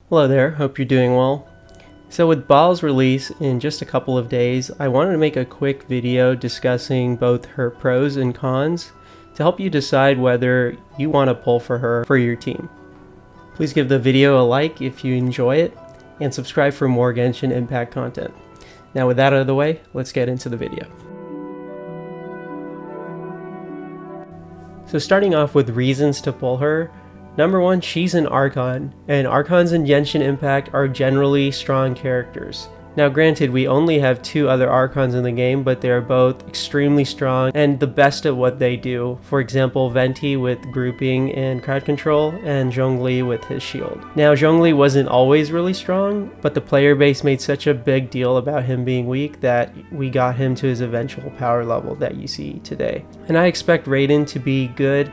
Hello there, hope you're doing well. So with Baal's release in just a couple of days, I wanted to make a quick video discussing both her pros and cons to help you decide whether you want to pull for her for your team. Please give the video a like if you enjoy it, and subscribe for more Genshin Impact content. Now with that out of the way, let's get into the video. So starting off with reasons to pull her, number one, she's an Archon, and Archons in Genshin Impact are generally strong characters. Now granted, we only have two other Archons in the game, but they are both extremely strong and the best at what they do. For example, Venti with grouping and crowd control, and Zhongli with his shield. Now Zhongli wasn't always really strong, but the player base made such a big deal about him being weak that we got him to his eventual power level that you see today. And I expect Raiden to be good.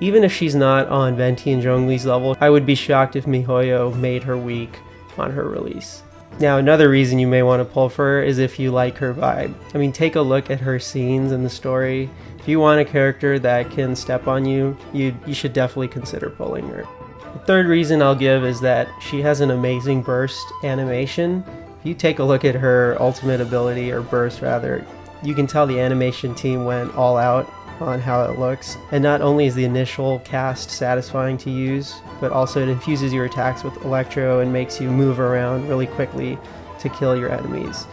Even if she's not on Venti and Zhongli's level, I would be shocked if miHoYo made her weak on her release. Now another reason you may want to pull for her is if you like her vibe. I mean, take a look at her scenes in the story. If you want a character that can step on you, you should definitely consider pulling her. The third reason I'll give is that she has an amazing burst animation. If you take a look at her ultimate ability, or burst rather, you can tell the animation team went all out on how it looks. And not only is the initial cast satisfying to use, but also it infuses your attacks with electro and makes you move around really quickly to kill your enemies.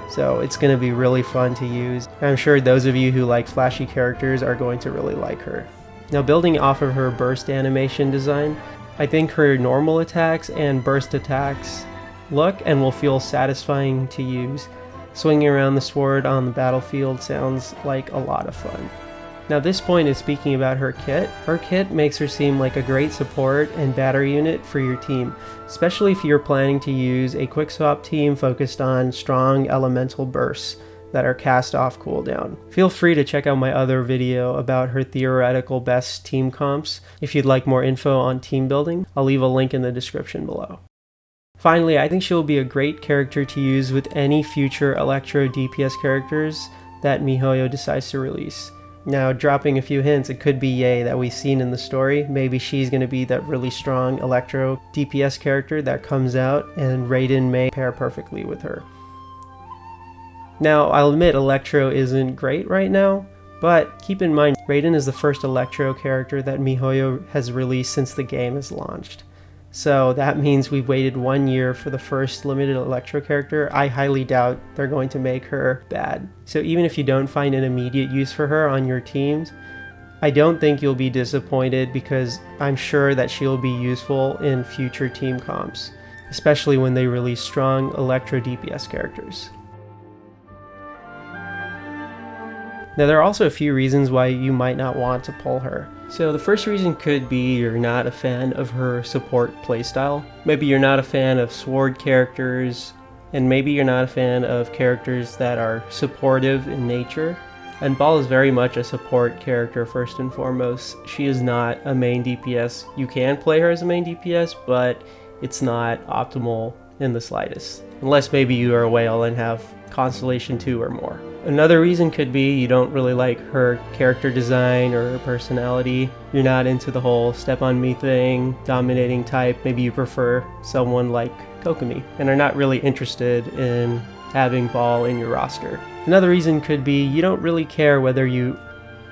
So it's going to be really fun to use. I'm sure those of you who like flashy characters are going to really like her. Now building off of her burst animation design, I think her normal attacks and burst attacks look and will feel satisfying to use. Swinging around the sword on the battlefield sounds like a lot of fun. Now this point is speaking about her kit. Her kit makes her seem like a great support and battery unit for your team, especially if you're planning to use a quick swap team focused on strong elemental bursts that are cast off cooldown. Feel free to check out my other video about her theoretical best team comps if you'd like more info on team building. I'll leave a link in the description below. Finally, I think she'll be a great character to use with any future Electro DPS characters that miHoYo decides to release. Now, dropping a few hints, it could be Yae that we've seen in the story. Maybe she's going to be that really strong Electro DPS character that comes out, and Raiden may pair perfectly with her. Now, I'll admit Electro isn't great right now, but keep in mind, Raiden is the first Electro character that miHoYo has released since the game has launched. So that means we've waited 1 year for the first limited Electro character. I highly doubt they're going to make her bad. So even if you don't find an immediate use for her on your teams, I don't think you'll be disappointed, because I'm sure that she'll be useful in future team comps, especially when they release strong Electro DPS characters. Now there are also a few reasons why you might not want to pull her. So the first reason could be you're not a fan of her support playstyle. Maybe you're not a fan of sword characters, and maybe you're not a fan of characters that are supportive in nature. And Baal is very much a support character first and foremost. She is not a main DPS. You can play her as a main DPS, but it's not optimal in the slightest. Unless maybe you are a whale and have Constellation 2 or more. Another reason could be you don't really like her character design or her personality. You're not into the whole step on me thing, dominating type. Maybe you prefer someone like Kokomi and are not really interested in having Baal in your roster. Another reason could be you don't really care whether you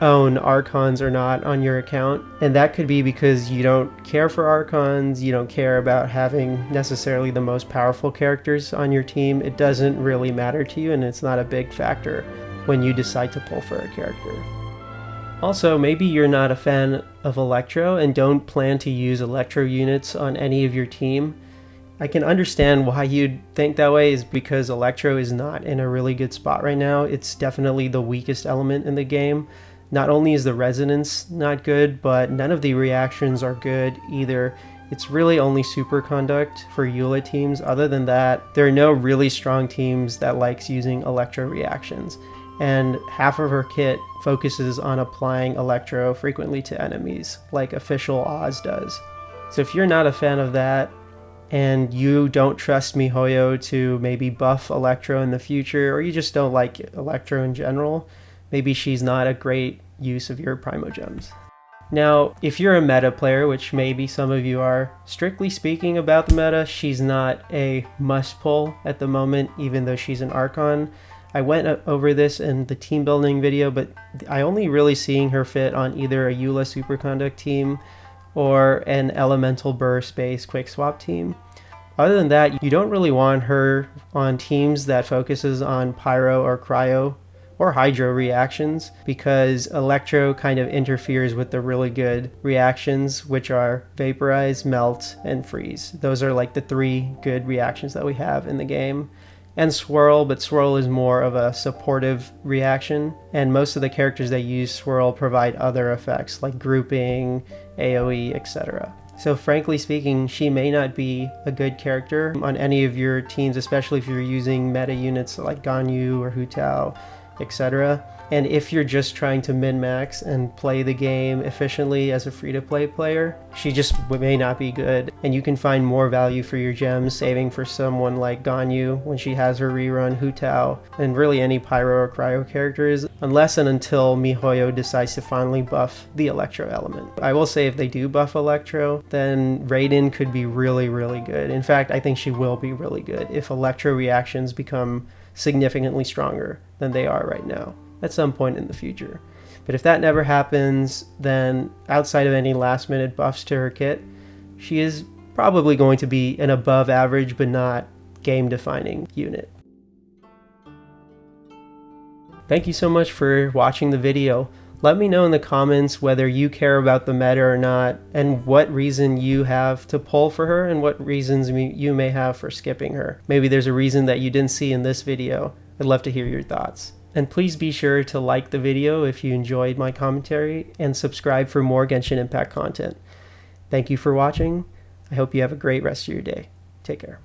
own Archons or not on your account, and that could be because you don't care for Archons, you don't care about having necessarily the most powerful characters on your team. It doesn't really matter to you, and it's not a big factor when you decide to pull for a character. Also, maybe you're not a fan of Electro and don't plan to use Electro units on any of your team. I can understand why you'd think that way, is because Electro is not in a really good spot right now. It's definitely the weakest element in the game. Not only is the resonance not good, but none of the reactions are good either. It's really only superconduct for Eula teams. Other than that, there are no really strong teams that likes using Electro reactions. And half of her kit focuses on applying Electro frequently to enemies, like official Oz does. So if you're not a fan of that, and you don't trust miHoYo to maybe buff Electro in the future, or you just don't like Electro in general, maybe she's not a great use of your Primogems. Now, if you're a meta player, which maybe some of you are, strictly speaking about the meta, she's not a must pull at the moment, even though she's an Archon. I went over this in the team building video, but I only really seeing her fit on either a Eula Superconduct team or an Elemental Burst based quick swap team. Other than that, you don't really want her on teams that focuses on Pyro or Cryo or Hydro reactions, because Electro kind of interferes with the really good reactions, which are Vaporize, Melt, and Freeze. Those are like the 3 good reactions that we have in the game. And Swirl, but Swirl is more of a supportive reaction, and most of the characters that use Swirl provide other effects like grouping, AoE, etc. So frankly speaking, she may not be a good character on any of your teams, especially if you're using meta units like Ganyu or Hu Tao, etc. And if you're just trying to min-max and play the game efficiently as a free-to-play player, she just may not be good. And you can find more value for your gems saving for someone like Ganyu when she has her rerun, Hu Tao, and really any Pyro or Cryo characters, unless and until MiHoYo decides to finally buff the Electro element. I will say if they do buff Electro, then Raiden could be really, really good. In fact, I think she will be really good if Electro reactions become significantly stronger than they are right now at some point in the future. But if that never happens, then outside of any last minute buffs to her kit, she is probably going to be an above average but not game defining unit. Thank you so much for watching the video. Let me know in the comments whether you care about the meta or not, and what reason you have to pull for her and what reasons you may have for skipping her. Maybe there's a reason that you didn't see in this video. I'd love to hear your thoughts. And please be sure to like the video if you enjoyed my commentary, and subscribe for more Genshin Impact content. Thank you for watching. I hope you have a great rest of your day. Take care.